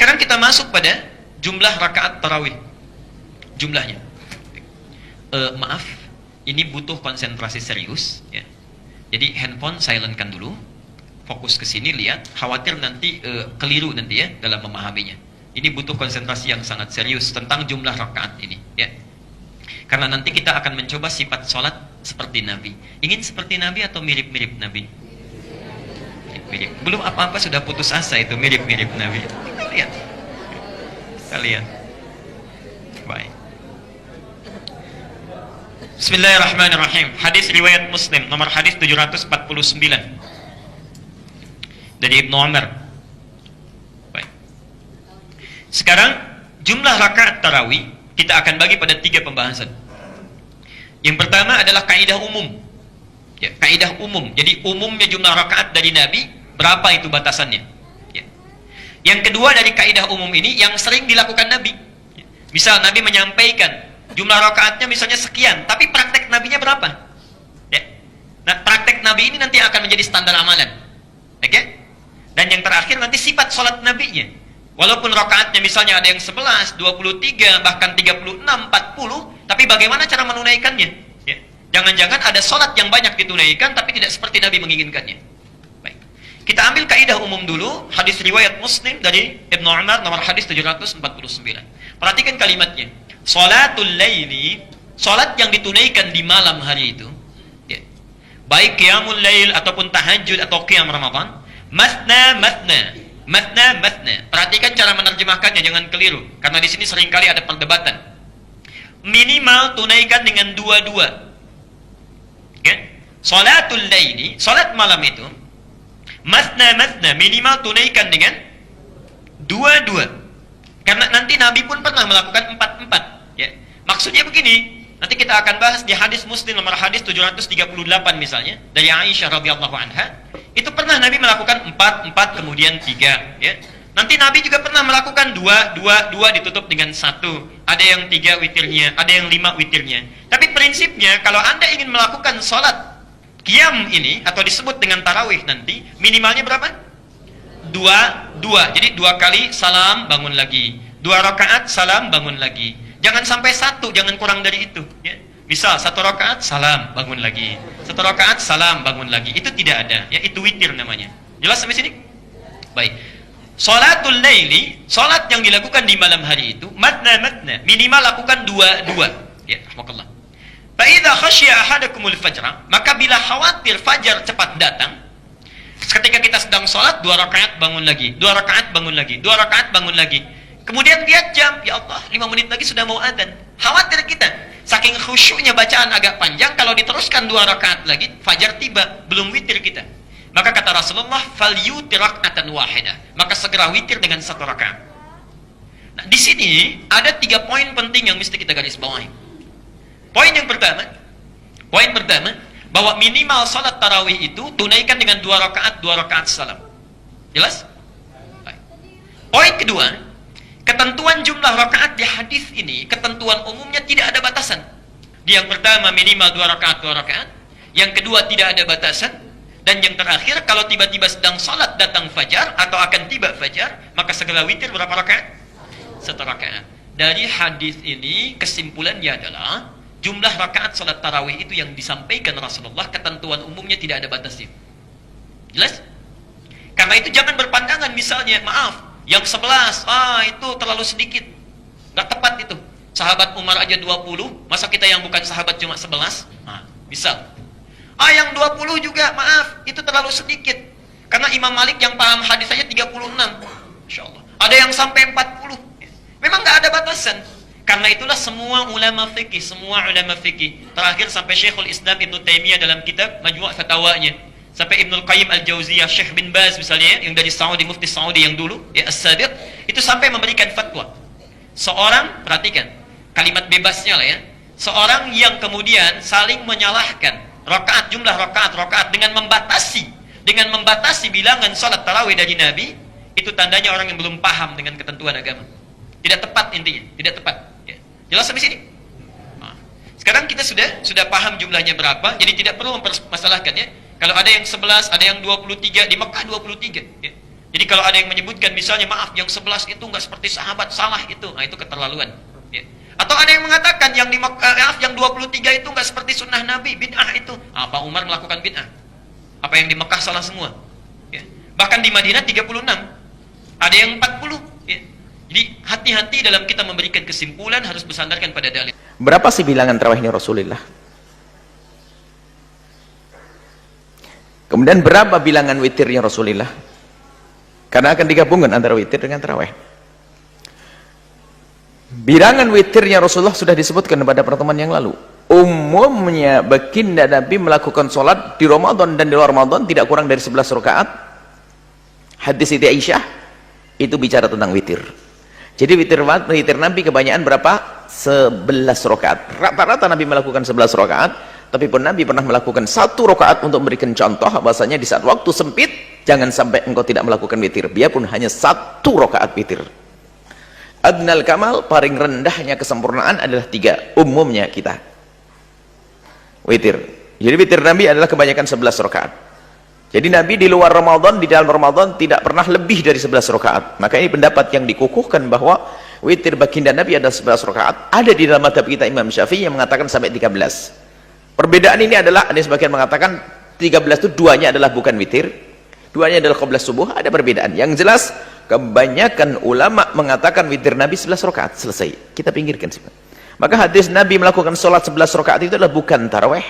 Sekarang kita masuk pada jumlah rakaat tarawih. Jumlahnya. Maaf, ini butuh konsentrasi serius ya. Jadi handphone silentkan dulu. Fokus ke sini, lihat, khawatir nanti keliru nanti ya dalam memahaminya. Ini butuh konsentrasi yang sangat serius tentang jumlah rakaat ini ya. Karena nanti kita akan mencoba sifat sholat seperti Nabi. Ingin seperti Nabi atau mirip-mirip Nabi? Mirip. Belum apa-apa sudah putus asa itu mirip-mirip Nabi. Kita lihat. Kita lihat. Baik. Bismillahirrahmanirrahim. Hadis riwayat Muslim nomor hadis 749 dari Ibnu Umar. Baik. Sekarang jumlah rakaat tarawih kita akan bagi pada 3 pembahasan. Yang pertama adalah kaidah umum. Ya, kaidah umum. Jadi umumnya jumlah rakaat dari Nabi berapa itu batasannya? Ya. Yang kedua dari kaidah umum ini yang sering dilakukan Nabi. Ya. Misal Nabi menyampaikan jumlah rakaatnya misalnya sekian, tapi praktek Nabinya berapa? Ya. Nah, praktek Nabi ini nanti akan menjadi standar amalan. Oke? Okay? Dan yang terakhir nanti sifat sholat Nabi-nya. Walaupun rakaatnya misalnya ada yang 11, 23, bahkan 36, 40, tapi bagaimana cara menunaikannya? Ya. Jangan-jangan ada sholat yang banyak ditunaikan, tapi tidak seperti Nabi menginginkannya. Baik. Kita ambil kaidah umum dulu, hadis riwayat Muslim dari Ibnu Umar, nomor hadis 749. Perhatikan kalimatnya. Sholatul laili, sholat yang ditunaikan di malam hari itu, ya. Baik qiyamul lail ataupun tahajud atau qiyam Ramadan, masna masna, masna masna. Perhatikan cara menerjemahkannya, jangan keliru. Karena di sini seringkali ada perdebatan. Minimal tunaikan dengan 2-2. Okay? Salatul laili, salat malam itu, masna masna, minimal tunaikan dengan 2-2. Karena nanti Nabi pun pernah melakukan 4-4. Ya. Maksudnya begini. Nanti kita akan bahas di hadis Muslim nomor hadis 738 misalnya dari Aisyah radhiyallahu anha, itu pernah Nabi melakukan 4 kemudian 3 ya. Nanti Nabi juga pernah melakukan 2 ditutup dengan 1. Ada yang 3 witirnya, ada yang 5 witirnya. Tapi prinsipnya kalau Anda ingin melakukan salat qiyam ini atau disebut dengan tarawih nanti, minimalnya berapa? 2. Jadi 2 kali salam bangun lagi. 2 rakaat salam bangun lagi. Jangan sampai 1, jangan kurang dari itu. Ya. Misal 1 rakaat salam bangun lagi, 1 rakaat salam bangun lagi. Itu tidak ada. Ya, itu witir namanya. Jelas sampai sini? Baik. Salatul laili, salat yang dilakukan di malam hari itu, matna matna, minimal lakukan 2. Ya, rahmakallah. Fa idza khasyiya ahadakumul fajra, maka bila khawatir fajar cepat datang, ketika kita sedang salat 2 rakaat bangun lagi, 2 rakaat bangun lagi, 2 rakaat bangun lagi. Kemudian lihat jam, ya Allah, 5 menit lagi sudah mau adzan. Khawatir kita, saking khusyuknya bacaan agak panjang, kalau diteruskan 2 rakaat lagi, fajar tiba, belum witir kita. Maka kata Rasulullah, falyutir rak'atan wahidah. Maka segera witir dengan 1 rakaat. Nah, di sini ada 3 poin penting yang mesti kita garis bawahi. Poin pertama, bahwa minimal salat tarawih itu tunaikan dengan 2 rakaat salam. Jelas? Baik. Poin kedua, ketentuan jumlah rakaat di hadis ini, ketentuan umumnya tidak ada batasan. Yang pertama minimal 2 rakaat. Yang kedua tidak ada batasan. Dan yang terakhir, kalau tiba-tiba sedang salat datang fajar atau akan tiba fajar, maka segera witir berapa rakaat? 1 rakaat. Dari hadis ini kesimpulannya adalah jumlah rakaat salat tarawih itu yang disampaikan Rasulullah, ketentuan umumnya tidak ada batasnya. Jelas? Karena itu jangan berpandangan misalnya, maaf, yang 11, itu terlalu sedikit. Nggak tepat itu. Sahabat Umar aja 20, masa kita yang bukan sahabat cuma 11? Misal. Yang 20 juga, maaf, itu terlalu sedikit. Karena Imam Malik yang paham hadis saja 36. Masya Allah. Ada yang sampai 40. Memang nggak ada batasan. Karena itulah semua ulama fikih, terakhir sampai Syekhul Islam Ibnu Taimiyah dalam kitab Majmu' Fatawanya, sampai Ibnul Qayyim Al-Jauziyah, Syekh bin Baz misalnya, yang dari Saudi, mufti Saudi yang dulu, ya As-Sabiq, itu sampai memberikan fatwa. Seorang, perhatikan, kalimat bebasnya lah ya, seorang yang kemudian saling menyalahkan jumlah rakaat dengan membatasi bilangan salat tarawih dari Nabi, itu tandanya orang yang belum paham dengan ketentuan agama. Tidak tepat intinya, tidak tepat. Ya. Jelas sampai sini? Sekarang kita sudah paham jumlahnya berapa, jadi tidak perlu mempermasalahkan ya. Kalau ada yang 11, ada yang 23, di Mekah 23. Ya. Jadi kalau ada yang menyebutkan misalnya maaf yang 11 itu nggak seperti sahabat, salah itu. Nah, itu keterlaluan. Ya. Atau ada yang mengatakan yang yang 23 itu nggak seperti sunnah Nabi, bid'ah itu. Apa Umar melakukan bid'ah? Apa yang di Mekah salah semua? Ya. Bahkan di Madinah 36. Ada yang 40. Ya. Jadi hati-hati dalam kita memberikan kesimpulan harus bersandarkan pada dalil. Berapa sih bilangan tarawihnya Rasulullah? Kemudian berapa bilangan witirnya Rasulullah? Karena akan digabungkan antara witir dengan tarawih. Bilangan witirnya Rasulullah sudah disebutkan pada pertemuan yang lalu. Umumnya baginda Nabi melakukan sholat di Ramadan dan di luar Ramadan tidak kurang dari 11 rakaat. Hadis Siti Aisyah itu bicara tentang witir. Jadi witir Nabi kebanyakan berapa? 11 rakaat. Rata-rata Nabi melakukan 11 rakaat. Tapi pun Nabi pernah melakukan 1 rakaat untuk memberikan contoh bahasanya di saat waktu sempit jangan sampai engkau tidak melakukan witir, biarpun hanya 1 rakaat witir. Adnal kamal, paling rendahnya kesempurnaan adalah 3 umumnya kita witir. Jadi witir Nabi adalah kebanyakan 11 rakaat. Jadi Nabi di luar Ramadan, di dalam Ramadan tidak pernah lebih dari 11 rakaat. Maka ini pendapat yang dikukuhkan bahwa witir baginda Nabi adalah 11 rakaat. Ada di dalam mazhab kita Imam Syafi'i yang mengatakan sampai 13. Perbedaan ini adalah ada sebagian mengatakan 13 itu duanya adalah bukan witir, duanya adalah qabla subuh. Ada perbedaan. Yang jelas kebanyakan ulama mengatakan witir Nabi 11 rakaat selesai. Kita pinggirkan sih. Maka hadis Nabi melakukan sholat 11 rakaat itu adalah bukan tarawih,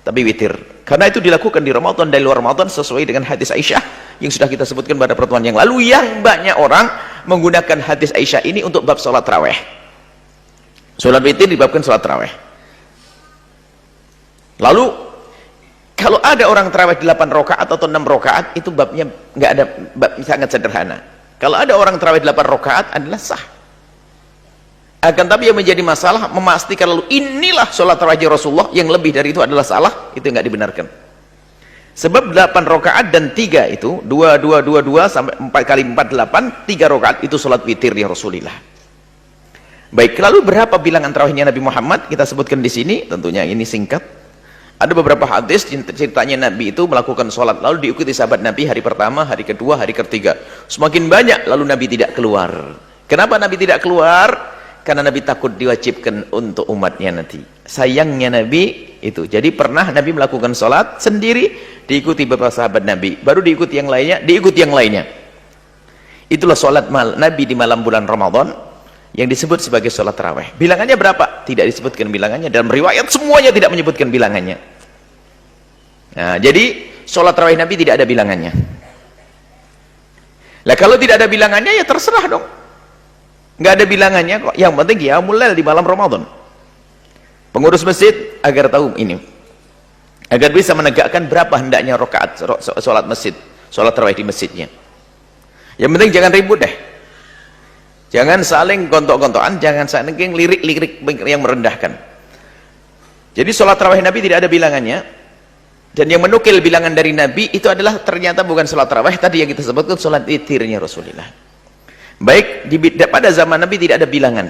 tapi witir. Karena itu dilakukan di Ramadan dan luar Ramadan sesuai dengan hadis Aisyah yang sudah kita sebutkan pada pertemuan yang lalu, yang banyak orang menggunakan hadis Aisyah ini untuk bab sholat tarawih. Sholat witir dibabkan sholat tarawih. Lalu kalau ada orang tarawih 8 rakaat atau 6 rakaat itu babnya nggak ada, bab sangat sederhana. Kalau ada orang tarawih 8 rakaat adalah sah. Akan tapi yang menjadi masalah memastikan lalu inilah sholat tarawih Rasulullah yang lebih dari itu adalah salah, itu nggak dibenarkan. Sebab 8 rakaat dan 3 itu 2 sampai 4 kali 4 8, 3 rakaat itu sholat witir ya Rasulullah. Baik, lalu berapa bilangan tarawihnya Nabi Muhammad? Kita sebutkan di sini, tentunya ini singkat. Ada beberapa hadis ceritanya Nabi itu melakukan sholat lalu diikuti sahabat Nabi hari pertama, hari kedua, hari ketiga. Semakin banyak lalu Nabi tidak keluar. Kenapa Nabi tidak keluar? Karena Nabi takut diwajibkan untuk umatnya nanti. Sayangnya Nabi itu. Jadi pernah Nabi melakukan sholat sendiri, diikuti beberapa sahabat Nabi. Baru diikuti yang lainnya, diikuti yang lainnya. Itulah sholat Nabi di malam bulan Ramadan yang disebut sebagai sholat tarawih. Bilangannya berapa? Tidak disebutkan bilangannya. Dalam riwayat semuanya tidak menyebutkan bilangannya. Nah, jadi sholat tarawih Nabi tidak ada bilangannya. Lah kalau tidak ada bilangannya ya terserah dong. Nggak ada bilangannya kok. Yang penting ya mulai di malam Ramadan. Pengurus masjid agar tahu ini, agar bisa menegakkan berapa hendaknya rakaat sholat masjid, sholat tarawih di masjidnya. Yang penting jangan ribut deh. Jangan saling gontok-gontokan, jangan saling lirik-lirik yang merendahkan. Jadi sholat tarawih Nabi tidak ada bilangannya. Dan yang menukil bilangan dari Nabi itu adalah ternyata bukan sholat tarawih, tadi yang kita sebutkan sholat witirnya Rasulullah. Baik, pada zaman Nabi tidak ada bilangan.